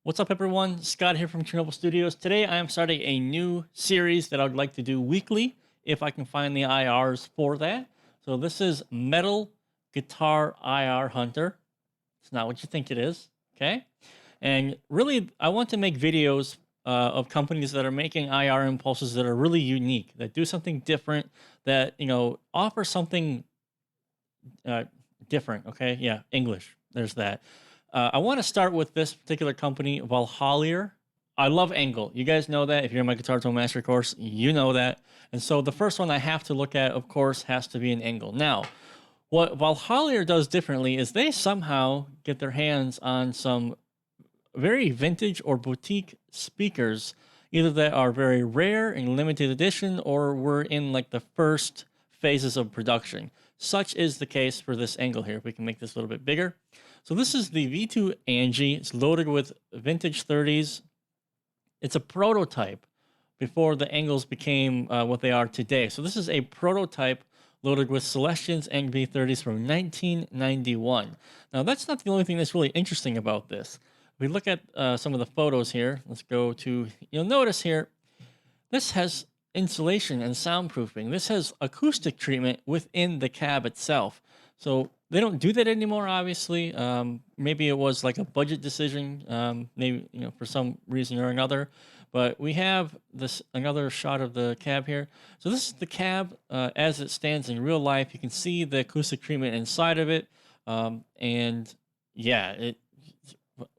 What's up, everyone? Scott here from Chernobyl Studios. Today, I am starting a new series that I would like to do weekly if I can find the IRs for that. So, this is Metal Guitar IR Hunter. It's not what you think it is, okay? And really, I want to make videos of companies that are making IR impulses that are really unique, that do something different, that, offer something uh, different, okay? Yeah, English. There's that. I want to start with this particular company, Vallhallir. I love ENGL. You guys know that. If you're in my Guitar Tone Master course, you know that. And so the first one I have to look at, of course, has to be an ENGL. Now, what Vallhallir does differently is they somehow get their hands on some very vintage or boutique speakers, either that are very rare and limited edition, or were in like the first phases of production. Such is the case for this ENGL here. If we can make this a little bit bigger. So this is the V2 Angie. It's loaded with vintage 30s. It's a prototype before the ENGLs became what they are today. So this is a prototype loaded with Celestions and V30s from 1991. Now that's not the only thing that's really interesting about this. If we look at some of the photos here, let's go to, you'll notice here, this has insulation and soundproofing. This has acoustic treatment within the cab itself. So they don't do that anymore, obviously. Maybe it was like a budget decision, maybe for some reason or another. But we have this another shot of the cab here. So this is the cab as it stands in real life. You can see the acoustic treatment inside of it, and yeah,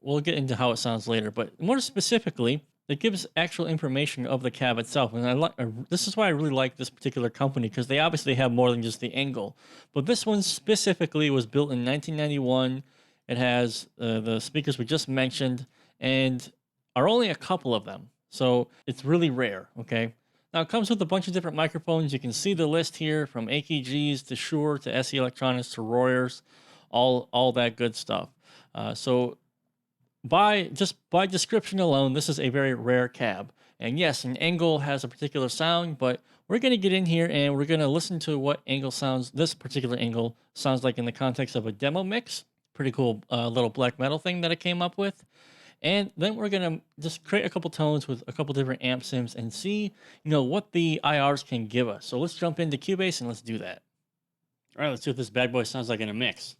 we'll get into how it sounds later. But more specifically, it gives actual information of the cab itself, and this is why I really like this particular company, because they obviously have more than just the ENGL. But this one specifically was built in 1991. It has the speakers we just mentioned, and are only a couple of them, so it's really rare. Okay, now it comes with a bunch of different microphones. You can see the list here, from AKGs to Shure to SE Electronics to Royers, all that good stuff. So by description alone, this is a very rare cab. And yes, an ENGL has a particular sound, but we're going to get in here and we're going to listen to what this particular ENGL sounds like in the context of a demo mix. Pretty cool little black metal thing that I came up with. And then we're going to just create a couple tones with a couple different amp sims and see, what the IRs can give us. So let's jump into Cubase and let's do that. All right, let's see what this bad boy sounds like in a mix.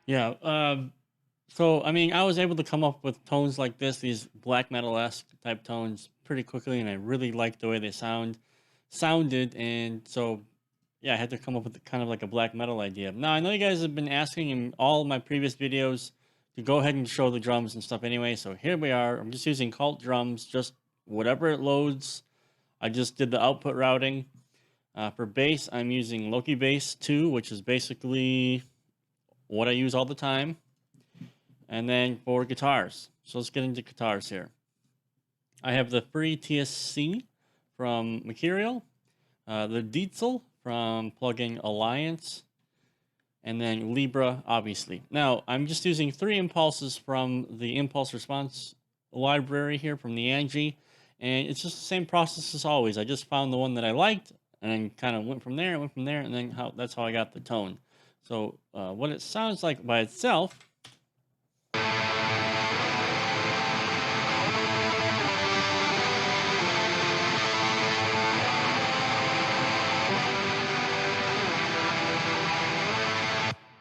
Yeah. So, I mean, I was able to come up with tones like this, these black metal-esque type tones, pretty quickly, and I really liked the way they sounded, and so, yeah, I had to come up with kind of like a black metal idea. Now, I know you guys have been asking in all of my previous videos to go ahead and show the drums and stuff anyway, so here we are. I'm just using Cult drums, just whatever it loads. I just did the output routing. For bass, I'm using Loki Bass 2, which is basically what I use all the time. And then for guitars, so let's get into guitars here. I have the free TSC from Mercuriall, the Dietzel from Plugin Alliance, and then Libra, obviously. Now, I'm just using 3 impulses from the impulse response library here from the Angie, and it's just the same process as always. I just found the one that I liked, and then kind of went from there, and then that's how I got the tone. So what it sounds like by itself.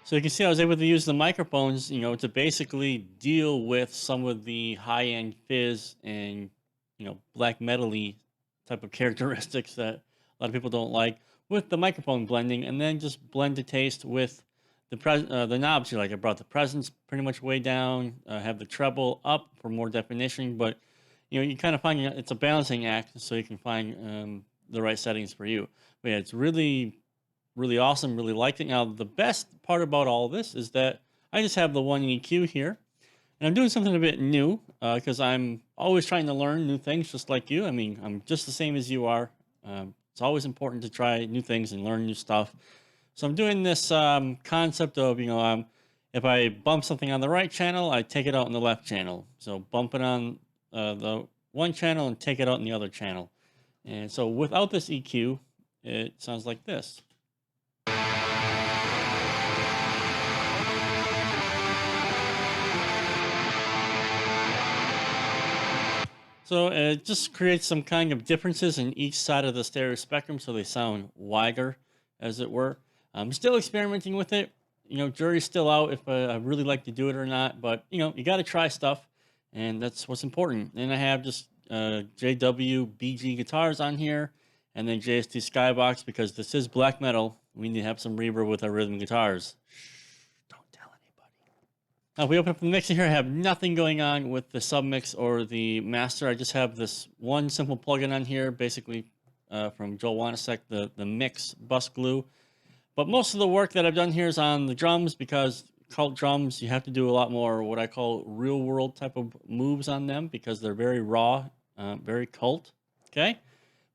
So you can see I was able to use the microphones, you know, to basically deal with some of the high-end fizz and, you know, black metal-y type of characteristics that a lot of people don't like with the microphone blending, and then just blend the taste with the knobs here. Like I brought the presence pretty much way down, have the treble up for more definition, but you know, you kind of find it's a balancing act, so you can find the right settings for you. But yeah, it's really awesome. Really liked it. Now, the best part about all this is that I just have the one EQ here, and I'm doing something a bit new because I'm always trying to learn new things, just like you. I mean, I'm just the same as you are. It's always important to try new things and learn new stuff. So I'm doing this concept of, you know, if I bump something on the right channel, I take it out in the left channel. So bump it on the one channel and take it out in the other channel. And so without this EQ, it sounds like this. So it just creates some kind of differences in each side of the stereo spectrum, so they sound wider, as it were. I'm still experimenting with it. You know, jury's still out if I really like to do it or not, but, you know, you got to try stuff, and that's what's important. And I have just JW BG guitars on here, and then JST Skybox, because this is black metal. We need to have some reverb with our rhythm guitars. Don't tell anybody. Now, if we open up the mixer here, I have nothing going on with the submix or the master. I just have this one simple plugin on here, basically from Joel Wanasek, the mix bus glue. But most of the work that I've done here is on the drums, because cult drums, you have to do a lot more what I call real world type of moves on them, because they're very raw, very cult. Okay.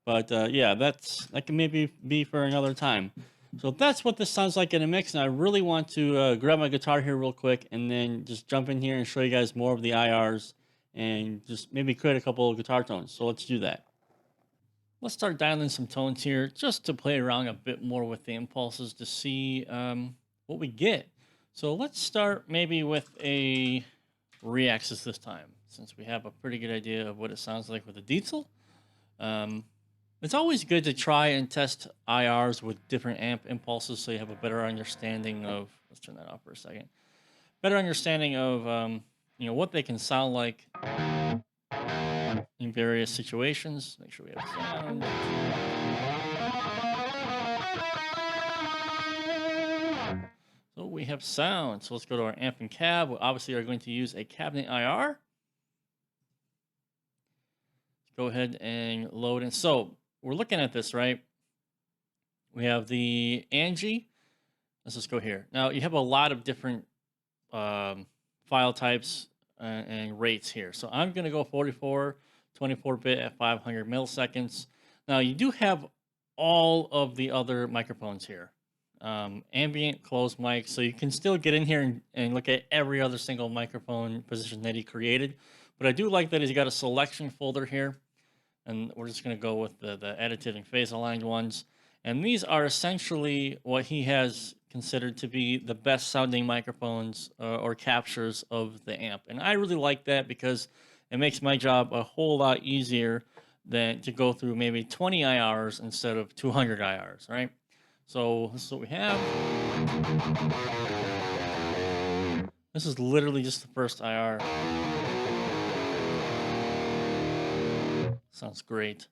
But yeah, that can maybe be for another time. So that's what this sounds like in a mix, and I really want to grab my guitar here real quick and then just jump in here and show you guys more of the IRs and just maybe create a couple of guitar tones. So let's do that. Let's start dialing some tones here just to play around a bit more with the impulses to see what we get. So let's start maybe with a ReAxis this time, since we have a pretty good idea of what it sounds like with a diesel. It's always good to try and test IRs with different amp impulses, so you have a better understanding of, let's turn that off for a second, better understanding of, you know, what they can sound like in various situations. Make sure we have sound. So we have sound. So let's go to our amp and cab. We obviously are going to use a cabinet IR. Go ahead and load in. So we're looking at this, right? We have the Angie. Let's just go here. Now you have a lot of different file types and rates here. So I'm going to go 44, 24-bit at 500 milliseconds. Now you do have all of the other microphones here. Ambient, closed mic, so you can still get in here and look at every other single microphone position that he created. But I do like that he's got a selection folder here, and we're just going to go with the edited and phase aligned ones. And these are essentially what he has considered to be the best sounding microphones or captures of the amp. And I really like that because it makes my job a whole lot easier than to go through maybe 20 IRs instead of 200 IRs, right? So this is what we have. This is literally just the first IR. Sounds great.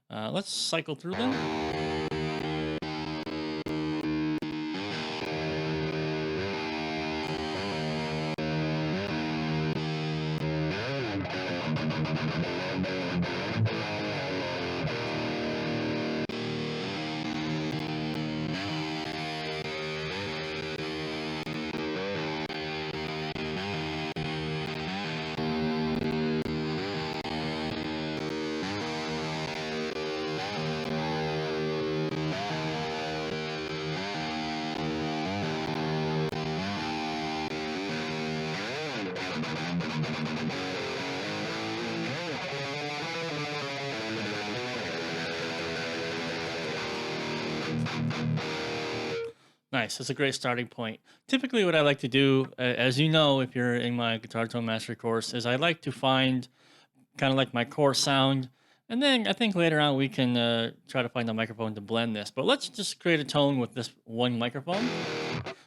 Let's cycle through them. Nice. That's a great starting point. Typically, what I like to do, as you know, if you're in my Guitar Tone Mastery course, is I like to find kind of like my core sound. And then I think later on we can try to find a microphone to blend this. But let's just create a tone with this one microphone.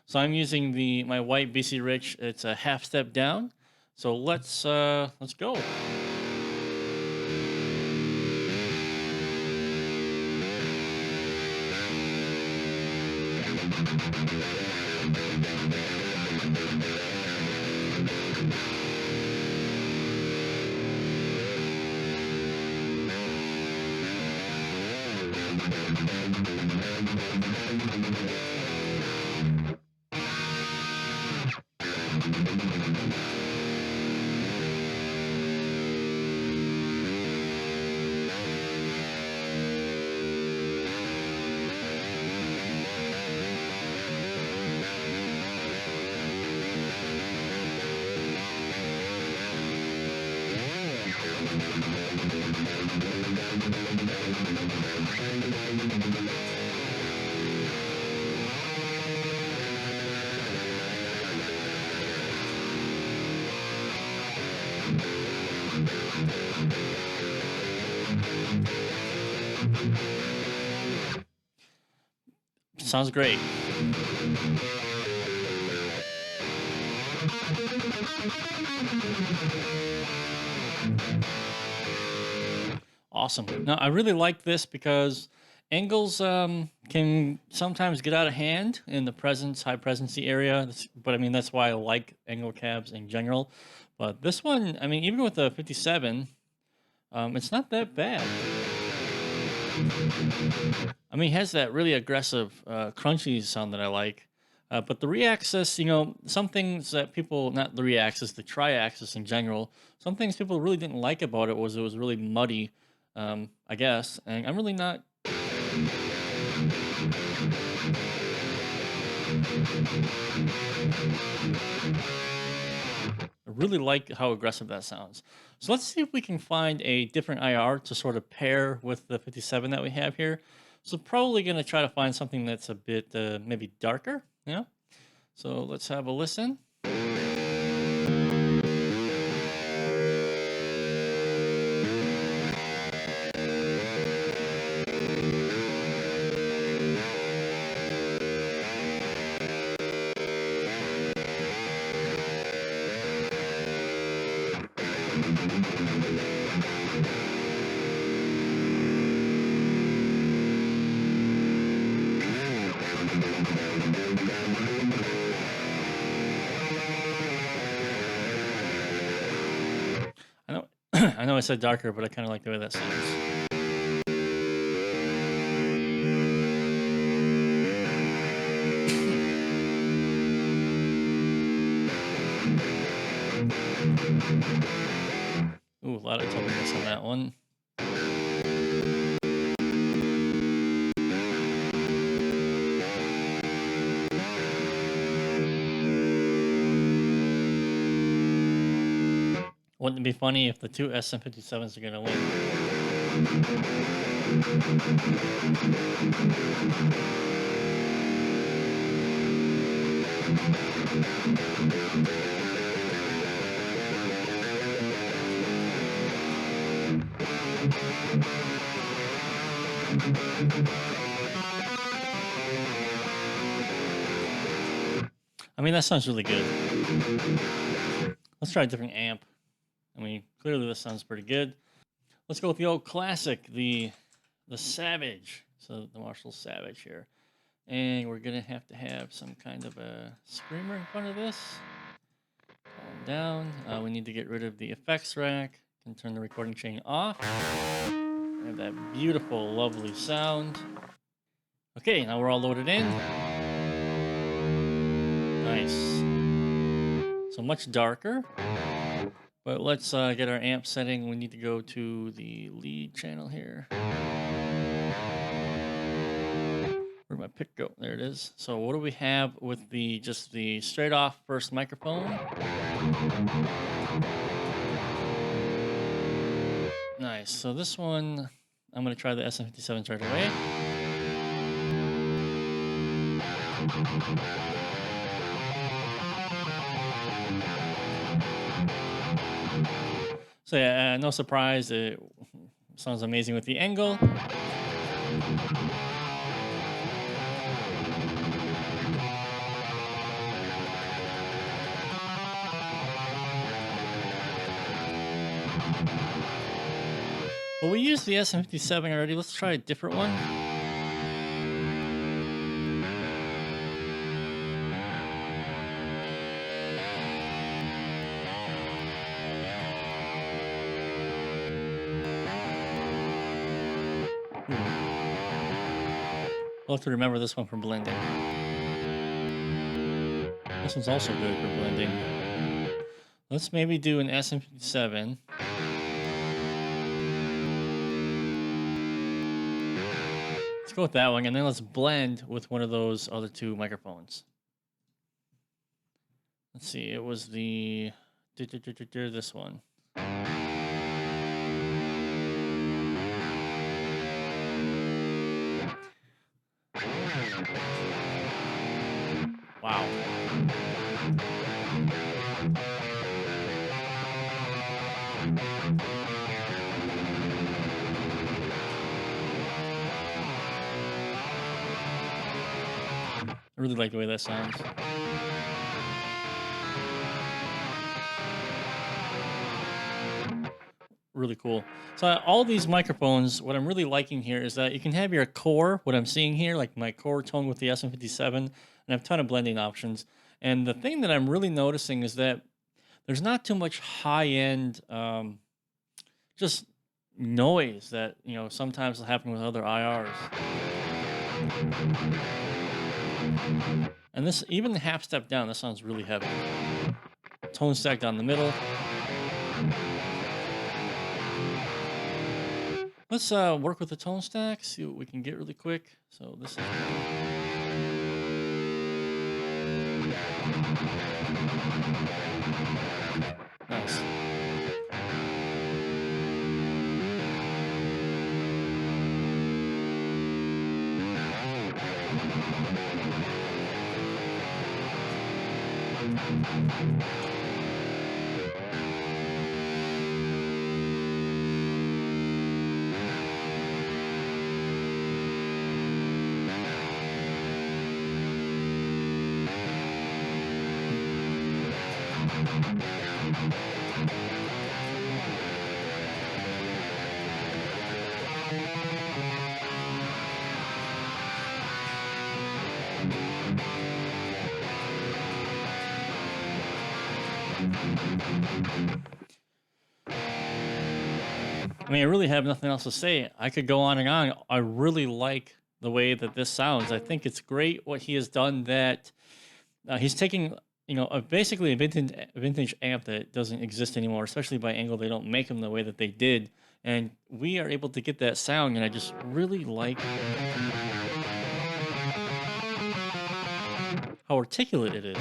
So I'm using my white BC Rich. It's a half step down. So let's go. Sounds great. Awesome. Now, I really like this because ENGLs can sometimes get out of hand in the high presency area. But I mean, that's why I like ENGL cabs in general. But this one, I mean, even with the 57, it's not that bad. I mean, it has that really aggressive, crunchy sound that I like. But the ReAxis, you know, some things that people, not the ReAxis, the Triaxis in general, some things people really didn't like about it was really muddy, I guess. And I'm really not. I really like how aggressive that sounds. So let's see if we can find a different IR to sort of pair with the 57 that we have here. So probably going to try to find something that's a bit maybe darker, yeah? So let's have a listen. I know I said darker, but I kind of like the way that sounds. Ooh, a lot of turbulence on that one. Wouldn't it be funny if the two SM57s are going to win? I mean, that sounds really good. Let's try a different amp. I mean, clearly this sounds pretty good. Let's go with the old classic, the Savage. So the Marshall Savage here. And we're going to have some kind of a screamer in front of this. Calm down. We need to get rid of the effects rack. Can turn the recording chain off. We have that beautiful, lovely sound. Okay, now we're all loaded in. Nice. So much darker. But let's get our amp setting. We need to go to the lead channel here. Where'd my pick go? There it is. So what do we have with just the straight off first microphone? Nice. So this one, I'm going to try the SM57 right away. So yeah, no surprise, it sounds amazing with the ENGL. Well, we used the SM57 already. Let's try a different one. We'll have to remember this one for blending. This one's also good for blending. Let's maybe do an SM57. Let's go with that one, and then let's blend with one of those other two microphones. Let's see, it was the this one. Wow. I really like the way that sounds. Really cool. So all these microphones, what I'm really liking here is that you can have your core, what I'm seeing here, like my core tone with the SM57, and I have a ton of blending options. And the thing that I'm really noticing is that there's not too much high-end just noise that, you know, sometimes will happen with other IRs. And this, even the half step down, this sounds really heavy. Tone stack down the middle. Let's work with the tone stack, see what we can get really quick. So this is nice. I mean, I really have nothing else to say. I could go on and on. I really like the way that this sounds. I think it's great what he has done, that he's taking, you know, basically a vintage amp that doesn't exist anymore, especially by ENGL. They don't make them the way that they did. And we are able to get that sound, and I just really like how articulate it is.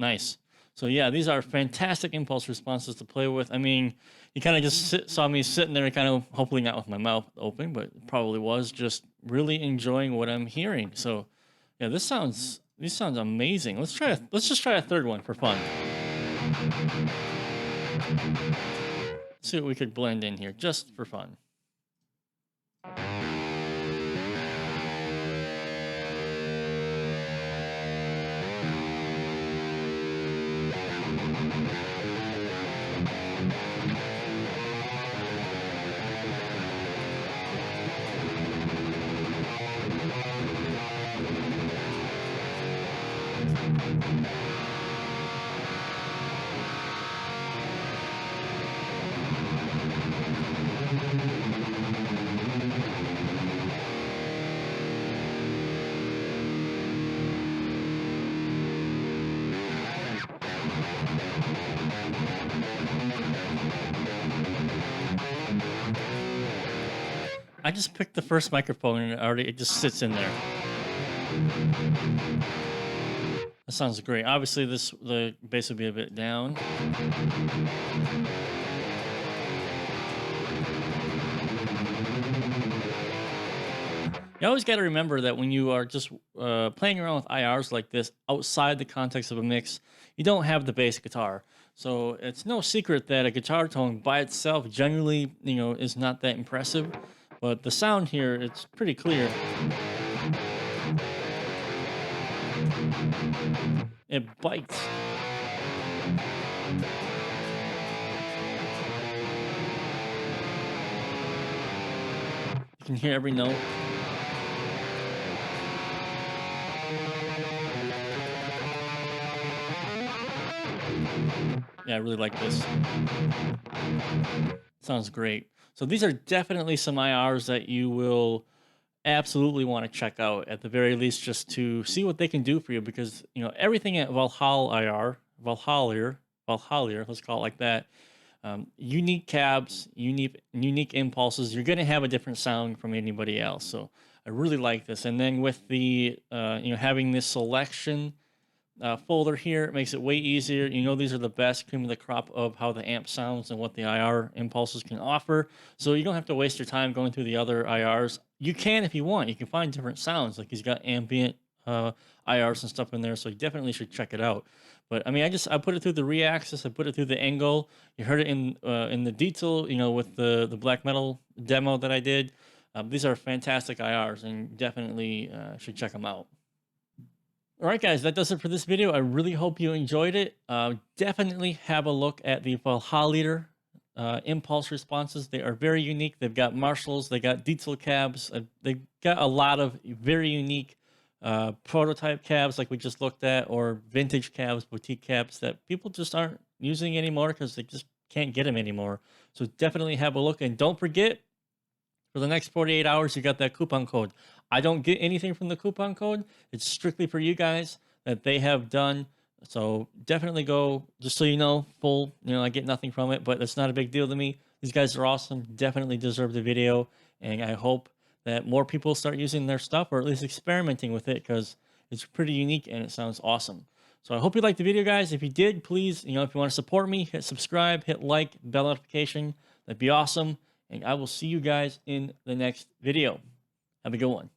Nice. So yeah, these are fantastic impulse responses to play with. I mean, you kind of just saw me sitting there, kind of hopefully not with my mouth open, but probably was, just really enjoying what I'm hearing. So yeah, these sounds amazing. Let's just try a third one for fun. Let's see what we could blend in here just for fun. I just picked the first microphone and it just sits in there. That sounds great. Obviously, the bass would be a bit down. You always got to remember that when you are just playing around with IRs like this outside the context of a mix, you don't have the bass guitar. So it's no secret that a guitar tone by itself generally, you know, is not that impressive. But the sound here, it's pretty clear. It bites. You can hear every note. Yeah, I really like this. Sounds great. So these are definitely some IRs that you will absolutely want to check out at the very least, just to see what they can do for you, because everything at Vallhallir, let's call it like that. Unique cabs, unique impulses. You're going to have a different sound from anybody else. So I really like this. And then with the having this selection folder here, it makes it way easier. These are the best cream of the crop of how the amp sounds and what the IR impulses can offer. So you don't have to waste your time going through the other IRs. You can if you want. You can find different sounds. Like he's got ambient IRs and stuff in there. So you definitely should check it out. But I mean, I put it through the ReAxis. I put it through the ENGL. You heard it in the detail, with the black metal demo that I did. These are fantastic IRs, and definitely should check them out. All right, guys, that does it for this video. I really hope you enjoyed it. Definitely have a look at the Vallhallir impulse responses. They are very unique. They've got Marshalls, they got diesel cabs. They've got a lot of very unique prototype cabs like we just looked at, or vintage cabs, boutique cabs that people just aren't using anymore because they just can't get them anymore. So definitely have a look, and don't forget, for the next 48 hours, you got that coupon code. I don't get anything from the coupon code. It's strictly for you guys that they have done. So definitely go, just so you know, full, I get nothing from it, but it's not a big deal to me. These guys are awesome. Definitely deserve the video. And I hope that more people start using their stuff, or at least experimenting with it, because it's pretty unique and it sounds awesome. So I hope you liked the video, guys. If you did, please, if you want to support me, hit subscribe, hit like, bell notification. That'd be awesome. And I will see you guys in the next video. Have a good one.